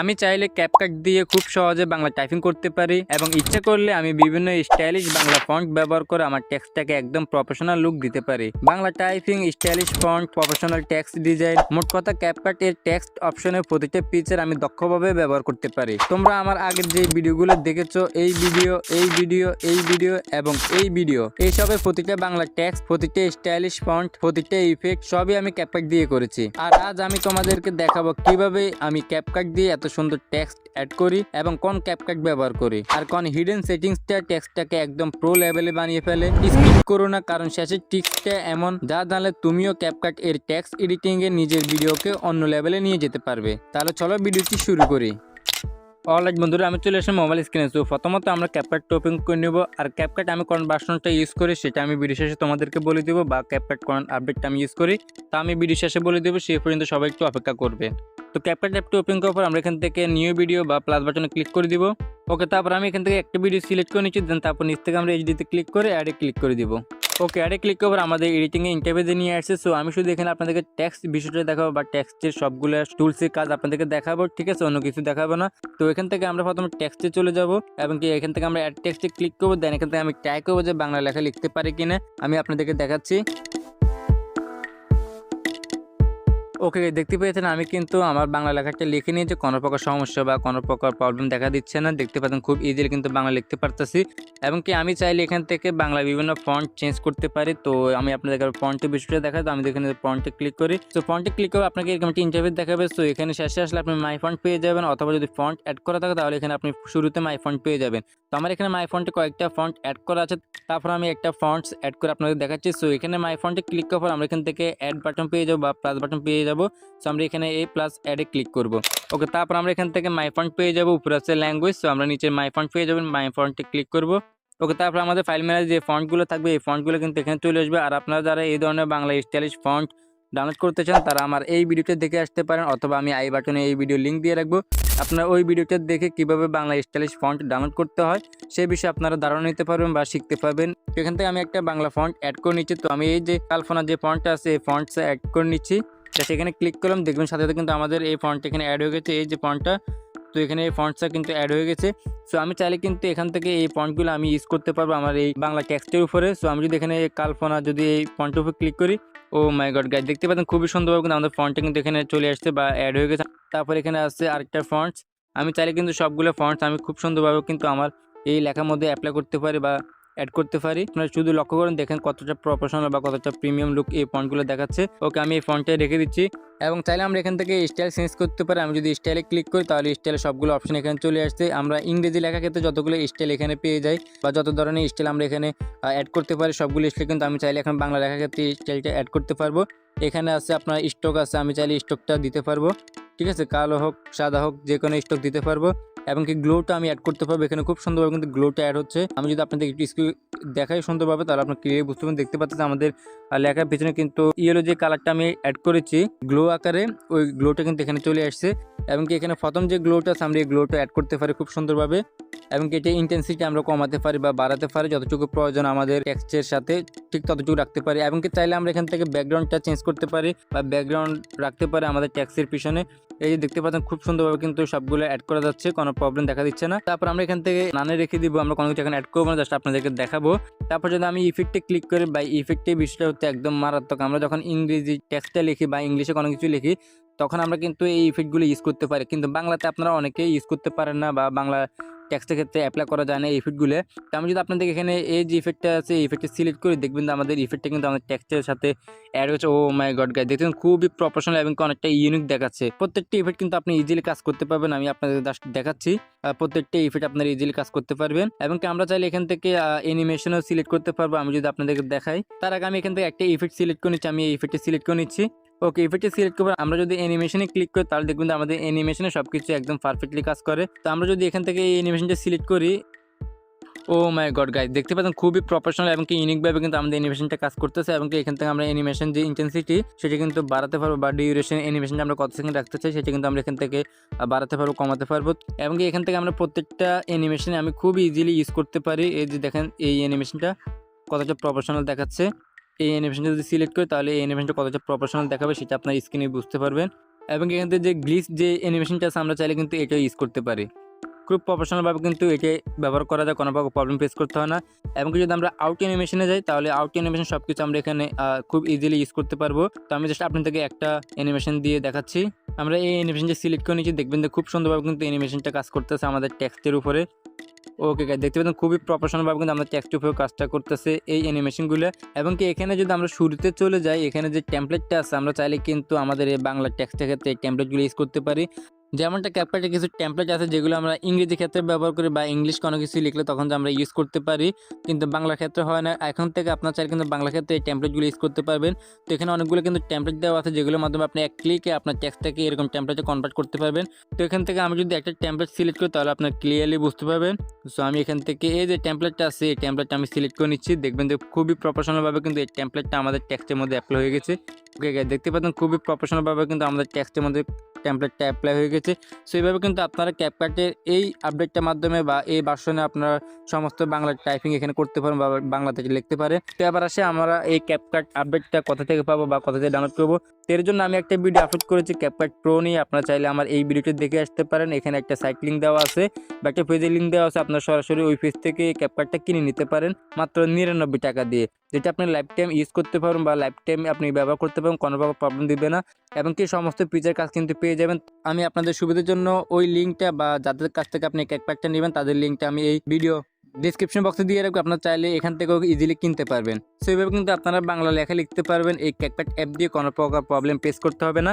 আমি চাইলে ক্যাপকাট দিয়ে খুব সহজে বাংলা টাইপিং করতে পারি এবং ইচ্ছা করলে আমি বিভিন্ন স্টাইলিশ বাংলা ফন্ট ব্যবহার করে আমার টেক্সটটাকে একদম প্রফেশনাল লুক দিতে পারি। Bangla typing, stylish font, professional text design, মোট কথা ক্যাপকাট এর টেক্সট অপশনের প্রতিটা ফিচার আমি দক্ষভাবে ব্যবহার করতে পারি। তোমরা আমার আগের যে ভিডিওগুলো দেখেছো, এই ভিডিও এবং এই ভিডিও, এইসবের প্রতিটা বাংলা টেক্সট, প্রতিটা স্টাইলিশ ফন্ট, প্রতিটা ইফেক্ট সবই আমি ক্যাপকাট দিয়ে করেছি। আর আজ আমি তোমাদেরকে দেখাবো কিভাবে আমি ক্যাপকাট দিয়ে এত সুন্দর টেক্সট অ্যাড করি এবং কোন ক্যাপকাট ব্যবহার করি আর কোন হিডেন সেটিংসটা টেক্সটটাকে একদম প্রো লেভেলে বানিয়ে ফেলে। স্কিপ করো না, কারণ শেষের টিপসটা এমন যা জানলে তুমিও ক্যাপকাট এর টেক্সট এডিটিং এ নিজের ভিডিওকে অন্য লেভেলে নিয়ে যেতে পারবে। তাহলে চলো ভিডিওটি শুরু করি। অলরাইট বন্ধুরা, আমি চলে আসলাম মোবাইল স্ক্রিনে। তো প্রথমত আমরা ক্যাপকাট ওপেন করে নেব। আর ক্যাপকাট আমি কোন ভার্সনটা ইউজ করি সেটা আমি ভিডিও শেষে তোমাদেরকে বলে দেবো, বা ক্যাপকাট কোন আপডেটটা আমি ইউজ করি তা আমি ভিডিও শেষে বলে দেবো। সেই পর্যন্ত সবাই একটু অপেক্ষা করবে। তো ক্যাপকাট অ্যাপটি ওপেন করার পর আমরা এখান থেকে নিউ ভিডিও বা প্লাস বাটনে ক্লিক করে দিব। ওকে, তারপর আমি এখান থেকে একটা ভিডিও সিলেক্ট করে নিচ্ছি। দেন তারপর নিচ থেকে আমরা এইচডিতে ক্লিক করে অ্যাডে ক্লিক করে দিব। ওকে, অ্যাডে ক্লিক করার আমাদের এডিটিংয়ে ইন্টারভিউতে নিয়ে আসছে। সো আমি শুধু এখানে আপনাদেরকে টেক্সট বিষয়টা দেখাবো বা টেক্সটের সবগুলো টুলসের কাজ আপনাদেরকে দেখাবো, ঠিক আছে? অন্য কিছু দেখাবো না। তো এখান থেকে আমরা প্রথমে টেক্সটে চলে যাব এবং কি এখান থেকে আমরা অ্যাড টেক্সটে ক্লিক করবো। দেন এখান থেকে আমি ট্রাই করবো যে বাংলা লেখা লিখতে পারি কিনা, আমি আপনাদেরকে দেখাচ্ছি। ওকে, দেখতে পেয়েছেন আমি কিন্তু আমার বাংলা লেখাটা লিখে নিয়েছি, কোনো প্রকার সমস্যা বা কোনো প্রকার প্রবলেম দেখা দিচ্ছে না। দেখতে পাচ্ছেন খুব ইজিলি কিন্তু বাংলা লিখতে পারতেছি। এবং কি আমি চাইলে এখান থেকে বাংলা বিভিন্ন ফন্ট চেঞ্জ করতে পারি। তো আমি আপনাদের ফন্টের বিষয়টা দেখাই। তো আমি এখানে ফন্টে ক্লিক করি। তো ফন্টে ক্লিক করে আপনাকে এরকম একটা ইন্টারভিউ দেখাবে। তো এখানে শেষে আসলে আপনি মাই ফন্ট পেয়ে যাবেন, অথবা যদি ফন্ট অ্যাড করা থাকে তাহলে এখানে আপনি শুরুতে মাই ফন্ট পেয়ে যাবেন। তো আমার এখানে মাই ফন্টে কয়েকটা ফন্ট অ্যাড করা আছে। তারপর আমি একটা ফন্টস অ্যাড করে আপনাদের দেখাচ্ছি। সো এখানে মাই ফন্টে ক্লিক করার পর আমরা এখান থেকে অ্যাড বাটন পেয়ে যাবো বা প্লাস বাটন পেয়ে যাবো। সো আমরা এখানে এই প্লাস অ্যাডে ক্লিক করব। ওকে, তারপর আমরা এখান থেকে মাই ফন্ট পেয়ে যাবো। উপরে আছে ল্যাঙ্গুয়েজ। সো আমরা নিচে মাই ফন্ট পেয়ে যাবেন, মাই ফন্টে ক্লিক করব। ওকে, তারপর আমাদের ফাইল ম্যানেজারে যে ফন্টগুলো থাকবে এই ফন্টগুলো কিন্তু এখানে চলে আসবে। আর আপনারা যারা এই ধরনের বাংলা স্টাইলিশ ফন্ট ডাউনলোড করতে চান তারা আমার এই ভিডিওটা দেখে আসতে পারেন, অথবা আমি আই বাটনে এই ভিডিও লিঙ্ক দিয়ে রাখবো। আপনারা ওই ভিডিওটা দেখে কিভাবে বাংলা স্টাইলিশ ফন্ট ডাউনলোড করতে হয় সেই বিষয়ে আপনারা ধারণা নিতে পারবেন বা শিখতে পারবেন। এখান থেকে আমি একটা বাংলা ফন্ট অ্যাড করে নিচ্ছি। তো আমি এই যে কালফোনা যে ফন্টটা আছে এই ফন্টস অ্যাড করে নিচ্ছি। সেখানে ক্লিক করলাম, দেখবেন সাথে সাথে কিন্তু আমাদের এই ফন্টটা এখানে অ্যাড হয়ে গেছে, এই যে ফন্টটা। তো এখানে এই ফন্টসটা কিন্তু অ্যাড হয়ে গেছে। সো আমি চাইলে কিন্তু এখান থেকে এই ফন্টগুলো আমি ইউজ করতে পারবো আমার এই বাংলা টেক্সটের উপরে। সো আমি যদি এখানে কালফোনা যদি এই ফন্টের উপর ক্লিক করি, ও মাই গড গাইস, দেখতে পাচ্ছেন খুবই সুন্দরভাবে কিন্তু আমাদের ফন্টটা কিন্তু এখানে চলে আসছে বা অ্যাড হয়ে গেছে। তারপর এখানে আসছে আরেকটা ফন্টস। আমি চাইলে কিন্তু সবগুলো ফন্টস আমি খুব সুন্দরভাবে কিন্তু আমার এই লেখার মধ্যে অ্যাপ্লাই করতে পারি বা অ্যাড করতে পারি। আপনারা শুধু লক্ষ্য করেন, দেখেন কতটা প্রফেশনাল বা কতটা প্রিমিয়াম লুক এই ফন্টগুলো দেখাচ্ছে। ওকে, আমি এই ফন্টে রেখে দিচ্ছি। এবং চাইলে আমরা এখান থেকে স্টাইল চেঞ্জ করতে পারি। আমি যদি স্টাইলে ক্লিক করি তাহলে স্টাইলে সবগুলো অপশন এখানে চলে আসছে। আমরা ইংরেজি লেখা ক্ষেত্রে যতগুলো স্টাইল এখানে পেয়ে যাই বা যত ধরনের স্টাইল আমরা এখানে অ্যাড করতে পারি সবগুলো স্টাইল কিন্তু আমি চাইলে এখন বাংলা লেখা ক্ষেত্রে স্টাইলটা অ্যাড করতে পারবো। এখানে আছে আপনার স্টক আছে, আমি চাইলে স্টকটা দিতে পারবো, ঠিক আছে? কালো হোক সাদা হোক যে কোনো স্টক দিতে পারবো। এবং কি গ্লোটা আমি অ্যাড করতে পারবো। এখানে খুব সুন্দরভাবে কিন্তু গ্লোটা অ্যাড হচ্ছে। আমি যদি আপনাদের একটু স্ক্রিন দেখাই সুন্দরভাবে তাহলে আপনার ক্লিয়ার বুঝতে পারবেন। দেখতে পাচ্ছেন আমাদের লেখার পিছনে কিন্তু ইয়েলো যে কালারটা আমি অ্যাড করেছি গ্লো আকারে, ওই গ্লোটা কিন্তু এখানে চলে আসছে। এবং কি এখানে প্রথম যে গ্লোটা আছে আমরা এই গ্লোটা অ্যাড করতে পারি খুব সুন্দরভাবে। এবং কি এটা ইন্টেন্সিটি আমরা কমাতে পারি বা বাড়াতে পারি, যতটুকু প্রয়োজন আমাদের টেক্সটের সাথে ঠিক ততটুকু রাখতে পারি। এবং কি চাইলে আমরা এখান থেকে ব্যাকগ্রাউন্ডটা চেঞ্জ করতে পারি বা ব্যাকগ্রাউন্ড রাখতে পারি আমাদের টেক্সটের পিছনে। এই যে দেখতে পাচ্ছেন খুব সুন্দরভাবে কিন্তু সবগুলো অ্যাড করা যাচ্ছে, কোনো প্রবলেম দেখা দিচ্ছে না। তারপর আমরা এখান থেকে নানে রেখে দিব, আমরা কোনো কিছু এখানে অ্যাড করবো না, জাস্ট আপনাদেরকে দেখাবো। তারপর যদি আমি ইফেক্টে ক্লিক করি, বা ইফেক্টের বিষয়টা হচ্ছে একদম মারাত্মক। আমরা যখন ইংরেজি টেক্সটটা লিখি বা ইংলিশে কোনো কিছু লিখি তখন আমরা কিন্তু এই ইফেক্টগুলো ইউজ করতে পারি, কিন্তু বাংলাতে আপনারা অনেকেই ইউজ করতে পারেন না বা বাংলা টেক্সটের ক্ষেত্রে অ্যাপ্লাই করা যায় না এই ইফেক্টগুলো। তো আমি যদি আপনাদের এখানে এই যে ইফেক্টটা আছে এই ইফেক্টটা সিলেক্ট করি, দেখবেন আমাদের ইফেক্টটা কিন্তু আমাদের টেক্সটের সাথে অ্যাড হচ্ছে। ও মাই গড গাইস, দেখছেন খুবই প্রফেশনাল এবং অনেকটা ইউনিক দেখাচ্ছে। প্রত্যেকটা ইফেক্ট কিন্তু আপনি ইজিলি কাজ করতে পারবেন। আমি আপনাদের জাস্ট দেখাচ্ছি, প্রত্যেকটা ইফেক্ট আপনারা ইজিলি কাজ করতে পারবেন। এবং কি আমরা চাইলে এখান থেকে অ্যানিমেশনও সিলেক্ট করতে পারবো। আমি যদি আপনাদেরকে দেখাই তার আগে আমি এখান থেকে একটা ইফেক্ট সিলেক্ট করে নিচ্ছি। আমি এই ইফেক্টটা সিলেক্ট করে নিচ্ছি। ওকে, ইফেক্টে সিলেক্ট করবো। আমরা যদি অ্যানিমেশনে ক্লিক করি তাহলে দেখবেন আমাদের অ্যানিমেশনে সবকিছু একদম পারফেক্টলি কাজ করে। তো আমরা যদি এখান থেকে এই অ্যানিমেশনটা সিলেক্ট করি, ও মাই গড গাইস, দেখতে পাচ্ছেন খুবই প্রফেশনাল এবং কি ইউনিকভাবে কিন্তু আমাদের অ্যানিমেশনটা কাজ করতেছে। এবং কি এখান থেকে আমরা অ্যানিমেশন যে ইন্টেন্সিটি সেটা কিন্তু বাড়াতে পারবো, বা ডিউরেশন অ্যানিমেশনটা আমরা কত সেকেন্ড রাখতে চাই সেটা কিন্তু আমরা এখান থেকে বাড়াতে পারবো, কমাতে পারবো। এবং কি এখান থেকে আমরা প্রত্যেকটা অ্যানিমেশনে আমি খুবই ইজিলি ইউজ করতে পারি। এই যে দেখেন এই অ্যানিমেশনটা কতটা প্রফেশনাল দেখাচ্ছে। এই অ্যানিমেশনটা যদি সিলেক্ট করি তাহলে এই অ্যানিমেশনটা কতটা প্রফেশনাল দেখাবে সেটা আপনার স্ক্রিনে বুঝতে পারবেন। এবং এখান থেকে যে গ্লিচ যে অ্যানিমেশনটা আছে আমরা চাইলে কিন্তু এটা ইউজ করতে পারি। খুব প্রফেশনালভাবে কিন্তু এটি ব্যবহার করা যায়, কোনো প্রবলেম ফেস করতে হয় না। এবং যদি আমরা আউট অ্যানিমেশনে যাই তাহলে আউট অ্যানিমেশন সব কিছু আমরা এখানে খুব ইজিলি ইউজ করতে পারবো। তো আমি জাস্ট আপনাদেরকে একটা অ্যানিমেশন দিয়ে দেখাচ্ছি। আমরা এই অ্যানিমেশনটা সিলেক্ট করে নিচ্ছি, দেখবেন যে খুব সুন্দরভাবে কিন্তু অ্যানিমেশনটা কাজ করতেছে আমাদের টেক্সটের উপরে। ওকে গাইস, দেখতে পাচ্ছেন খুবই প্রফেশনালভাবে কিন্তু আমরা টেক্সটের উপরে কাজটা করতেছে এই অ্যানিমেশনগুলো। এবং কি এখানে যদি আমরা শুরুতে চলে যাই, এখানে যে টেমপ্লেটটা আছে আমরা চাইলে কিন্তু আমাদের এই বাংলা টেক্সটের ক্ষেত্রে এই টেমপ্লেটগুলো ইউজ করতে পারি। যেমনটা ক্যাপকাটে কিছু টেমপ্লেট আছে যেগুলো আমরা ইংরেজি ক্ষেত্রে ব্যবহার করি বা ইংলিশ কোনো কিছু লিখলে তখন যে আমরা ইউজ করতে পারি, কিন্তু বাংলা ক্ষেত্রে হয় না। এখন থেকে আপনার চাইলে কিন্তু বাংলা ক্ষেত্রে এই টেমপ্লেটগুলো ইউজ করতে পারবেন। তো এখানে অনেকগুলো কিন্তু টেমপ্লেট দেওয়া আছে যেগুলোর মাধ্যমে আপনি এক ক্লিকে আপনার টেক্সটটাকে এরকম টেমপ্লেটে কনভার্ট করতে পারবেন। তো এখান থেকে আমি যদি একটা টেমপ্লেট সিলেক্ট করি তাহলে আপনার ক্লিয়ারলি বুঝতে পারবেন। সো আমি এখান থেকে এই যে টেমপ্লেটটা আছে এই টেমপ্লেটটা আমি সিলেক্ট করে নিচ্ছি, দেখবেন যে খুবই প্রফেশনালভাবে কিন্তু এই টেমপ্লেটটা আমাদের টেক্সটের মধ্যে অ্যাপ্লাই হয়ে গেছে। ওকে গাইস, দেখতে পাচ্ছেন খুবই প্রফেশনালভাবে কিন্তু আমাদের টেক্সটের মধ্যে টেমপ্লেটটা অ্যাপ্লাই হয়ে গেছে। সো এইভাবে কিন্তু আপনারা ক্যাপকাটের এই আপডেটটার মাধ্যমে বা এই ভার্সনে আপনারা সমস্ত বাংলা টাইপিং এখানে করতে পারেন বা বাংলা থেকে লিখতে পারেন। তো এবার আসে আমরা এই ক্যাপকাট আপডেটটা কোথা থেকে পাবো বা কোথা থেকে ডাউনলোড করবো। এর জন্য আমি একটা ভিডিও আপলোড করেছি ক্যাপকাট প্রো নিয়ে, আপনারা চাইলে আমার এই ভিডিওটি দেখে আসতে পারেন। এখানে একটা সাইট লিঙ্ক দেওয়া আছে বা একটা পেজের লিঙ্ক দেওয়া আছে, আপনার সরাসরি ওই পেজ থেকে ক্যাপকাটটা কিনে নিতে পারেন মাত্র 99 টাকা দিয়ে, যেটা আপনি লাইফ টাইম ইউজ করতে পারেন বা লাইফ টাইম আপনি ব্যবহার করতে পারেন, কোনো প্রবলেম দিবে না। এবং কি সমস্ত ফিচার কাজ কিন্তু পেয়ে যাবেন। আমি আপনাদের সুবিধার জন্য ওই লিঙ্কটা বা যাদের কাছ থেকে আপনি ক্যাপকাটটা নেবেন তাদের লিঙ্কটা আমি এই ভিডিও ডিসক্রিপশন বক্সে দিয়ে রাখবো, আপনারা চাইলে এখান থেকেও ইজিলি কিনতে পারবেন। সো এইভাবে কিন্তু আপনারা বাংলা লেখা লিখতে পারবেন, এই ক্যাপকাট অ্যাপ দিয়ে কোনো প্রকার প্রবলেম ফেস করতে হবে না।